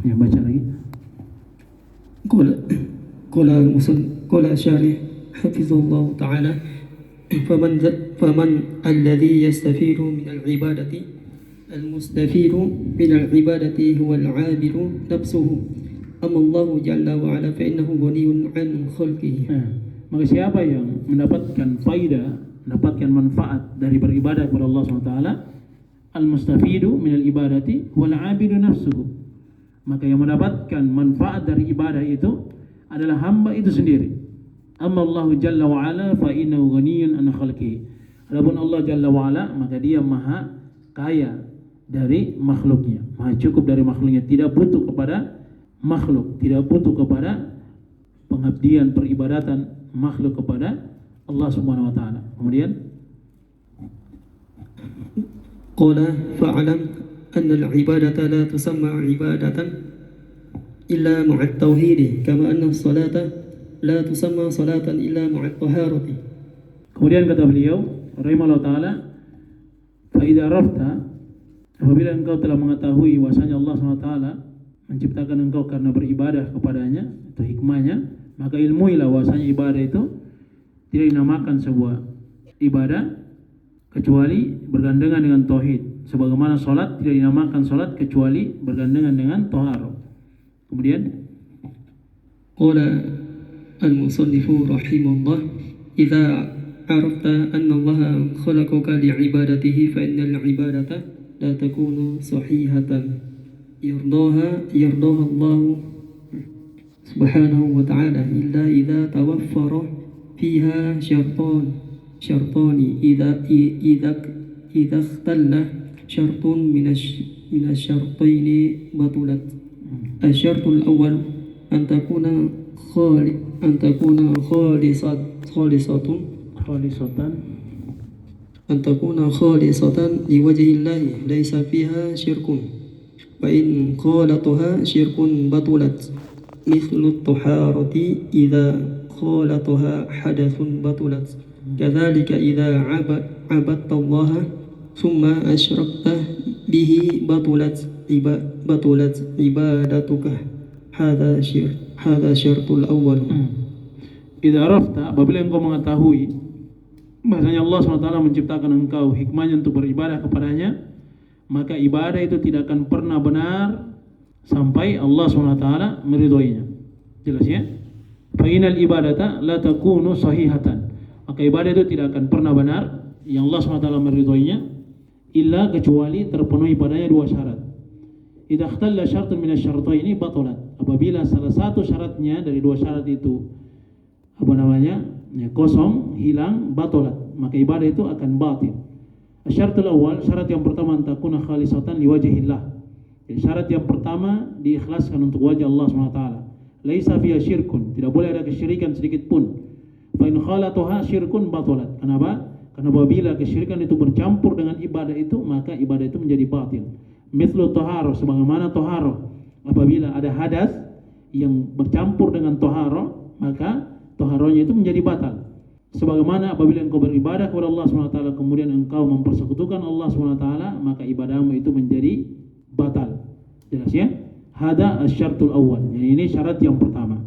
Ya, baca lagi. Qala syarih hafizallahu ta'ala, faman alladhi yastafiru min al-ibadati al-mustafiru min al-ibadati huwa al-'abidu nafsuhu, amma Allah jalla wa ala fa innahu ghaniyun 'an khalqihi. Maka siapa yang mendapatkan faidah, mendapatkan manfaat dari beribadah kepada Allah SWT, al-mustafidu min al-ibadati huwa al-'abidu nafsuhu, maka yang mendapatkan manfaat dari ibadah itu adalah hamba itu sendiri. Amma Allah Jalla wa ala fa innahu ghaniyun an khalqihi. Adapun Allah Jalla wa ala, maka dia maha kaya dari makhluknya, maha cukup dari makhluknya, tidak butuh kepada makhluk, tidak butuh kepada pengabdian peribadatan makhluk kepada Allah Subhanahu wa taala. Kemudian qala fa'alam anna al-ibadata la tusamma ibadatan illa ma'at tauhid, kama anna as-salata la tusamma salatan illa ma'at taharati. Kemudian kata beliau rahimahullah taala, fa idza arafta, apabila engkau telah mengetahui bahwasanya Allah SWT menciptakan engkau karena beribadah kepadanya, itu hikmahnya, maka ilmuilah bahwasanya ibadah itu tidak dinamakan sebuah ibadah kecuali bergandengan dengan tauhid, sebagaimana salat tidak dinamakan salat kecuali bergandengan dengan taharah. Kemudian qala المصنف رحمه الله إذا عرفت أن الله خلقك لعبادته فإن العبادة لا تكون صحيحة يرضاها الله سبحانه وتعالى إلا إذا توفر فيها شرطان إذا اختل شرط من الشرطين بطلت. الشرط الأول أن تكون أن تكون خالصة khalisatan أن تكون خالصة لوجه الله ليس فيها شرك فإن خالطها شرك بطلت مثل الطهارة إذا خالطها حدث بطلت كذلك إذا عبدت الله ثم أشركت به بطلت عبادتك هذا شرط الأول. Idza arafta, apabila engkau mengetahui bahasanya Allah SWT menciptakan engkau hikmahnya untuk beribadah kepadanya, maka ibadah itu tidak akan pernah benar sampai Allah SWT meridhoinya. Jelas ya? Fa inal ibadata la takunu sahihatan. Maka ibadah itu tidak akan pernah benar yang Allah SWT meridhoinya illa kecuali terpenuhi padanya dua syarat. Idza ikhtalla syartun min asy-syartaini batalat. Apabila salah satu syaratnya dari dua syarat itu kosong, hilang, batalat, maka ibadah itu akan batil. Asy-syartul awwal, syarat yang pertama takuna khalisatan liwajhillah. Jadi syarat yang pertama diikhlaskan untuk wajah Allah SWT. Laisa fiha syirkun, tidak boleh ada kesyirikan sedikit pun. Fa in khalataha syirkun batalat. Kenapa? Karena apabila kesyirikan itu bercampur dengan ibadah itu, maka ibadah itu menjadi batil. Mithlu taharah, sebagaimana taharah. Apabila ada hadas yang bercampur dengan taharah, maka taharahnya itu menjadi batal. Sebagaimana apabila engkau beribadah kepada Allah SWT kemudian engkau mempersekutukan Allah SWT, maka ibadahmu itu menjadi batal. Jelas ya? Hada asy-syartul awwal. Jadi ini syarat yang pertama.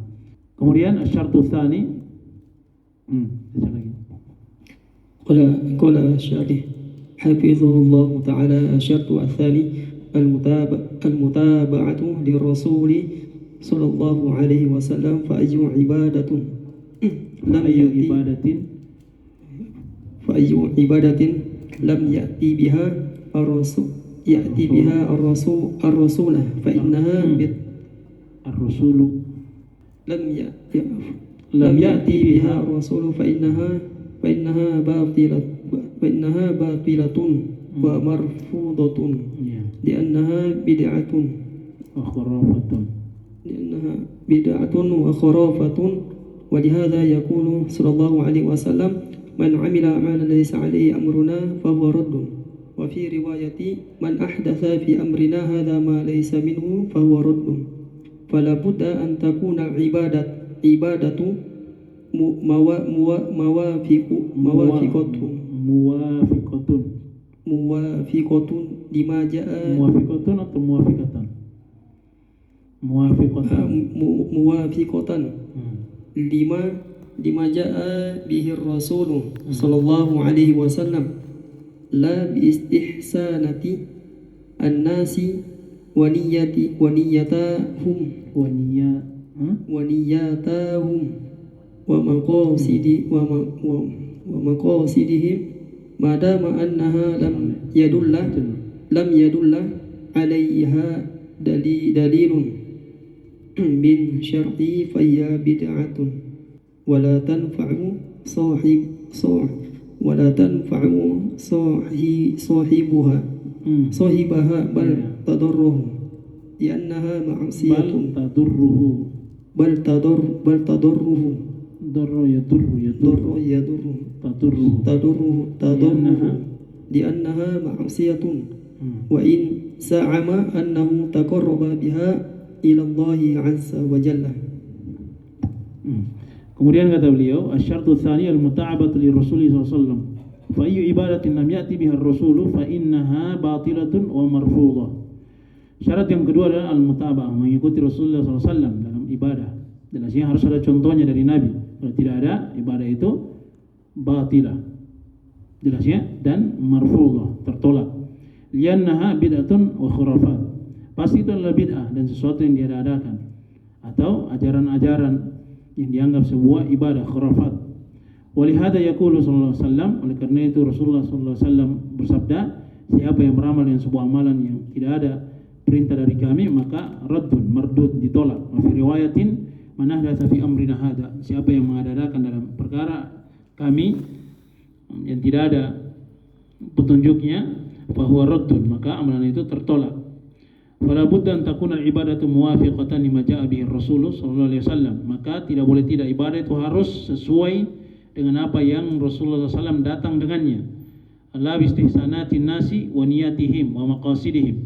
Kemudian asy-syartul tsani. Baca lagi. قال الشارح حفظه الله تعالى الشرط الثاني المتابعة للرسول صلى الله عليه وسلم فأي عبادة لم يأتي بها الرسول فإنها لم يأتي بها الرسول فإنها باطلة ومرفوضة لأنها بدعة وخرافة ولهذا يقول صلى الله عليه وسلم من عمل أعمالا ليس عليه أمرنا فهو رد وفي رواية من أحدث في أمرنا هذا ما ليس منه فهو رد فلا بد أن تكون عبادة موافقة لما جاء موافقة لما جاء به الرسول صلى الله عليه وسلم لا باستحسانة الناس ونيتهم ومقاصدهم ما دام أنها لم يدل عليها دليل من شرط فهي بدعة ولا تنفع صاحبها بل تضره لأنها معصية بل تضره لأنها معصية وإن زعم أنه تقرب بها إلى الله عز وجل. Kemudian kata beliau, asy-syartu tsani al-muta'abatu li Rasulillah sallallahu alaihi wasallam. Fa ayyu ibadatin lam ya'ti biha ar-rasulu fa innaha batilatun wa marfudhah. Syarat yang kedua adalah al-mutaba'ah, mengikuti Rasulullah sallallahu alaihi wasallam dalam ibadah. Jelasnya harus ada contohnya dari Nabi. Kalau tidak ada, ibadah itu batilah. Jelasnya dan marfudhah, tertolak. Liannaha bid'atun wa khurafat. Pasti itu adalah bid'ah dan sesuatu yang diada-adakan atau ajaran-ajaran yang dianggap sebuah ibadah khurafat. Walihada yaqulu sallallahu alaihi wasallam, oleh karena itu Rasulullah sallallahu alaihi wasallam bersabda, siapa yang beramal dengan sebuah amalan yang tidak ada perintah dari kami maka raddun, mardud, ditolak. Wa fi riwayatin man ahdatsa fi amrina hada, siapa yang mengadakan dalam perkara kami yang tidak ada petunjuknya, fa huwa raddun, maka amalan itu tertolak. Fala budda an takuna al-ibadatu muwafiqatan lima ja'a bihi Rasulullah sallallahu alaihi wasallam. Maka tidak boleh tidak, ibadah itu harus sesuai dengan apa yang Rasulullah SAW datang dengannya. Allah bistihsanatin nasi wa niyatihim wa maqasidihim.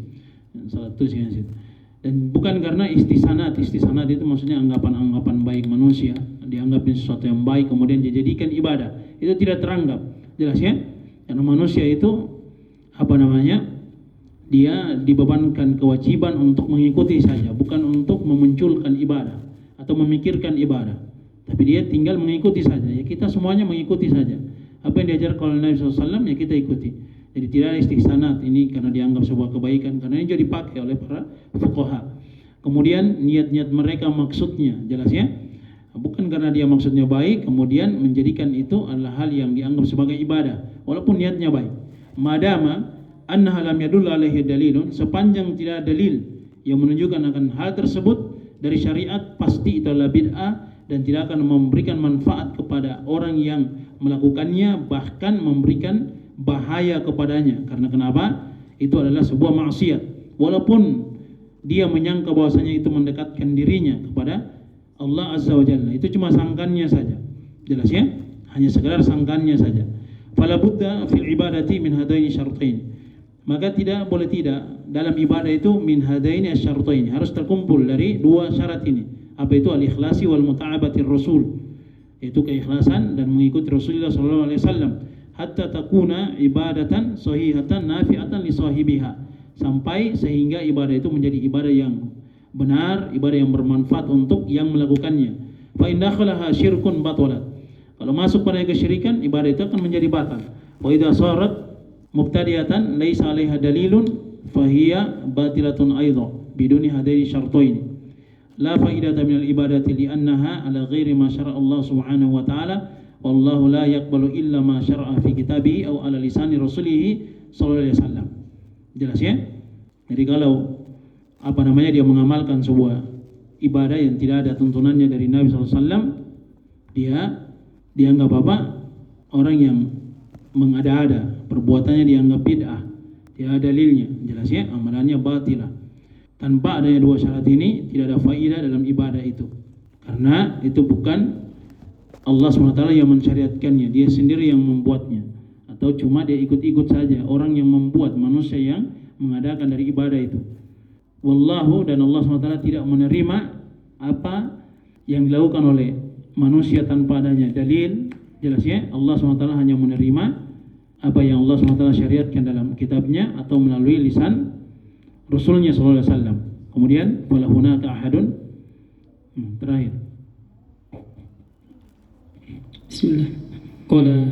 Salah tulisnya situ. Dan bukan karena istisnat itu maksudnya anggapan-anggapan baik manusia, dianggap sesuatu yang baik kemudian dijadikan ibadah. Itu tidak teranggap. Jelas ya? Karena manusia itu dia dibebankan kewajiban untuk mengikuti saja, bukan untuk memunculkan ibadah atau memikirkan ibadah. Tapi dia tinggal mengikuti saja. Ya kita semuanya mengikuti saja. Apa yang diajarkan oleh Nabi SAW ya kita ikuti. Jadi tidak ada istihsanat ini karena dianggap sebuah kebaikan, karena ini juga dipakai oleh para fuqaha. Kemudian niat-niat mereka maksudnya jelas ya. Bukan karena dia maksudnya baik kemudian menjadikan itu adalah hal yang dianggap sebagai ibadah walaupun niatnya baik. Madama annaha lam yadull alaihi dalilun, sepanjang tidak ada dalil yang menunjukkan akan hal tersebut dari syariat, pasti itu adalah bid'ah dan tidak akan memberikan manfaat kepada orang yang melakukannya, bahkan memberikan bahaya kepadanya. Karena kenapa? Itu adalah sebuah maksiat. Walaupun dia menyangka bahwasanya itu mendekatkan dirinya kepada Allah Azza wa Jalla, itu cuma sangkannya saja. Jelas ya? Hanya sekedar sangkannya saja. Fala budda fil ibadati min hadaini syartain. Maka tidak boleh tidak dalam ibadah itu min hadaini asyartain, harus terkumpul dari dua syarat ini. Apa itu? Al-ikhlasi wal muta'abatir rasul, yaitu keikhlasan dan mengikuti Rasulullah sallallahu alaihi wasallam, hatta takuna ibadatan sahihatan nafi'atan li sahibiha, sampai sehingga ibadah itu menjadi ibadah yang benar, ibadah yang bermanfaat untuk yang melakukannya. Fa in dakhalaha syirkun batalat, kalau masuk pada kesyirikan ibadah itu akan menjadi batal. Wa idza sarat mubtadi'atan laisa 'alaiha dalilun fahiya batilatun aidha biduni hadaini syartain. La faidata minal ibadati li'annaha ala ghairi ma syara'a Allah subhanahu wa ta'ala, wallahu la yaqbalu illa ma syara'a fi kitabihi aw ala lisani rasulih sallallahu alaihi wasallam. Jelas ya? Jadi kalau dia mengamalkan sebuah ibadah yang tidak ada tuntunannya dari Nabi SAW, dia dianggap orang yang mengada-ada, perbuatannya dianggap bid'ah, tidak ada dalilnya. Jelas ya? Amalannya batilah. Tanpa adanya dua syarat ini tidak ada faedah dalam ibadah itu, karena itu bukan Allah SWT yang mensyariatkannya, dia sendiri yang membuatnya, atau cuma dia ikut-ikut saja orang yang membuat, manusia yang mengadakan dari ibadah itu. Wallahu, dan Allah SWT tidak menerima apa yang dilakukan oleh manusia tanpa adanya dalil. Jelas ya? Allah SWT hanya menerima apa yang Allah SWT syariatkan dalam kitabnya atau melalui lisan Rasulnya sallallahu alaihi wasallam. Kemudian wala hunaka ahadun, terakhir. Bismillah. Qala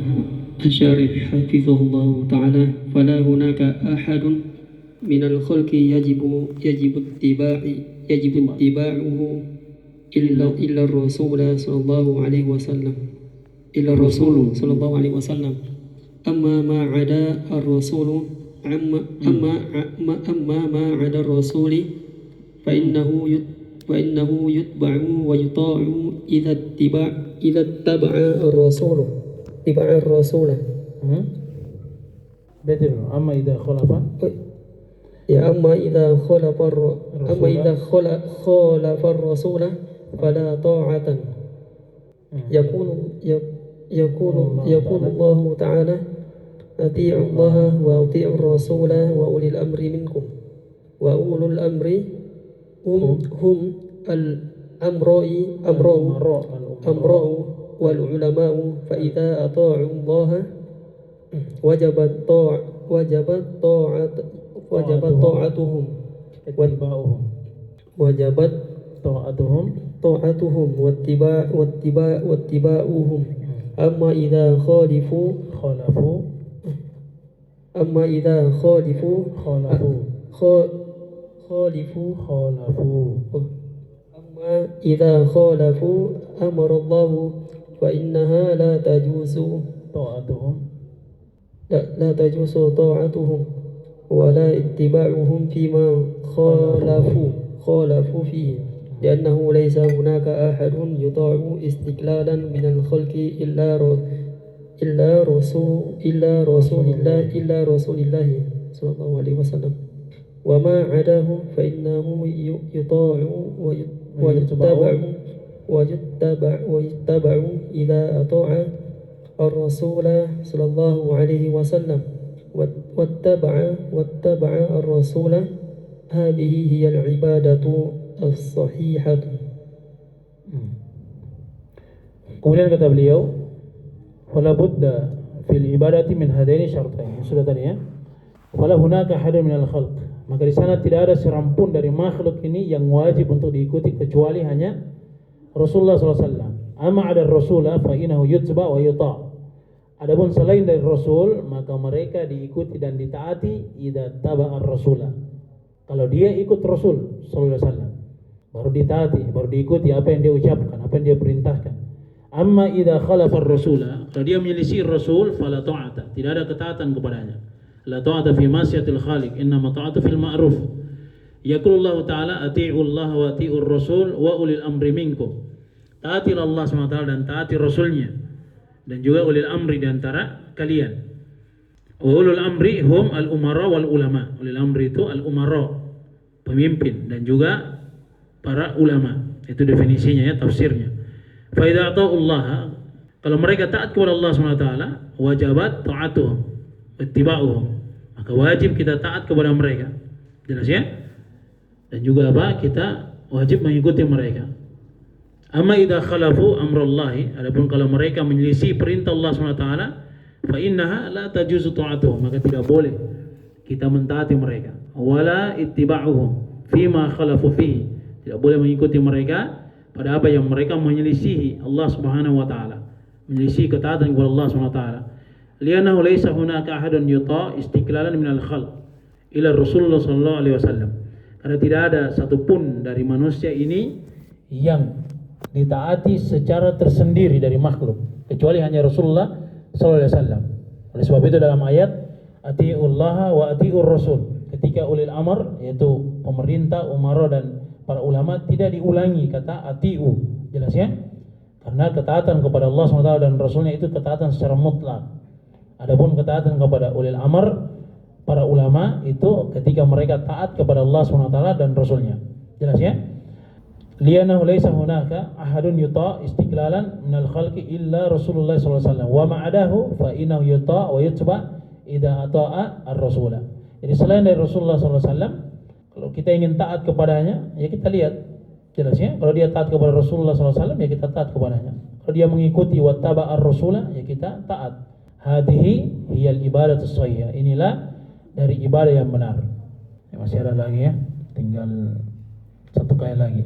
asy-syarih hafizahullah ta'ala, fala hunaka ahadun minal khalqi yajibu ittiba'uhu illa ar-rasul sallallahu alaihi wasallam. Amma ma 'ada ar-rasul أما ما عدا الرسول فإنه يتبع ويطاع إذا اتبع الرسول Betul. Amma idza khalafa أما إذا خالف الرسول فلا طاعة. يقول الله تعالى أطيعوا الله وأطيعوا الرسول وأولي الأمر منكم. وأولو الأمر هم الأمراء والعلماء. فإذا أطاعوا الله وجبت طاعتهم واتباعهم. أما إذا خالفوا أما إذا خالفوا أمر الله فإنها لا تجوز طاعتهم ولا اتباعهم فيما خالفوا فيه، لأنه ليس هناك أحد يطاع استقلالا من الخلق إلا رسول الله صلى الله عليه وسلم. وما عداه فإنه يطاع ويتبع إذا أطاع الرسول صلى الله عليه وسلم واتبع الرسول هذه هي العبادة الصحيحة. Kemudian kata beliau, "Fala budda fil ibadati min hadaini syartain." Sudah tadi ya. "Fala hunaka ahadun minal khalq." Maka di sana tidak ada seorang pun dari makhluk ini yang wajib untuk diikuti kecuali hanya Rasulullah SAW. Amma ada Rasulah fa innahu yutba wa yuta'. Adapun selain dari Rasul, maka mereka diikuti dan ditaati idza taba'ar Rasulah. Kalau dia ikut Rasul sallallahu alaihi wasallam, baru ditaati, baru diikuti apa yang dia ucapkan, apa yang dia perintahkan. Amma idza khalafa ar-Rasulah, kalau dia menyelisih Rasul, fala ta'ata, tidak ada ketaatan kepadanya. La ta'ata fi ma'siyatil khaliq, innama ta'atu fil ma'ruf. Yaqulullahu ta'ala ati'u Allah wa ati'ur Rasul wa ulil amri minkum. Taati Allah SWT dan taati Rasulnya, dan juga ulil amri di antara kalian. Ulul amri hum al-umara wal ulama. Ulil amri itu al-umara, pemimpin, dan juga para ulama. Itu definisinya ya, tafsirnya. Fa idza ata'ullaha, kalau mereka taat kepada Allah SWT, wajabat ta'atuhum ittiba'uhum, maka wajib kita taat kepada mereka. Jelas ya? Dan juga apa? Kita wajib mengikuti mereka. Amma idza khalafu amrallahi, adapun kalau mereka menyelisih perintah Allah SWT, fa innaha la tajuzu ta'atuhum, maka tidak boleh kita mentaati mereka. Wala ittiba'uhum fima khalafu fihi, tidak boleh mengikuti mereka pada apa yang mereka menyelisihi Allah Subhanahu wa taala, menyelisih ketaatan kepada Allah Subhanahu wa taala. Li'annahu laysa hunaka ahadun yuta' istiqlalan minal khalq ila Rasulullah sallallahu alaihi wasallam. Karena tidak ada satupun dari manusia ini yang ditaati secara tersendiri dari makhluk kecuali hanya Rasulullah sallallahu alaihi wasallam. Oleh sebab itu dalam ayat atiullaha wa atiur rasul, ketika ulil amr yaitu pemerintah, umara dan para ulama tidak diulangi kata atiu. Jelas ya? Karena ketaatan kepada Allah SWT dan Rasulnya itu ketaatan secara mutlak. Adapun ketaatan kepada ulil amr, para ulama, itu ketika mereka taat kepada Allah SWT dan Rasulnya. Jelas ya? Lianahu laysa hunaka ahadun yuta' istiqlalan minal khalqi illa Rasulullah SAW. Wa ma'adahu fa innahu yuta' wa yutba' idza ata'a ar-rasulah. Jadi selain dari Rasulullah SAW, kalau kita ingin taat kepadanya, ya kita lihat. Jelas ya? Kalau dia taat kepada Rasulullah SAW, ya kita taat kepadanya. Kalau dia mengikuti wattaba ar-rasulah, ya kita taat. Hadhihi hiyal ibadatus shahihah. Inilah dari ibadah yang benar. Ya, masih ada lagi ya. Tinggal satu kali lagi.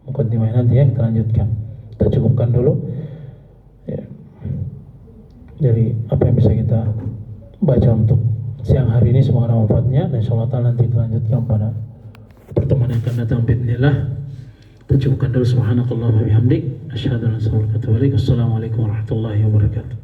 Mukaddimah nanti ya kita lanjutkan. Kita cukupkan dulu. Ya. Dari apa yang bisa kita baca untuk siang hari ini, semoga ada manfaatnya, dan insyaallah ta'ala nanti kita lanjutkan pada pertemuan yang akan datang bismillah. Kita cukupkan dulu. Subhanakallahumma bihamdik asyhadu an la ilaha illa anta astaghfiruka wa atubu ilaik. Assalamualaikum warahmatullahi wabarakatuh.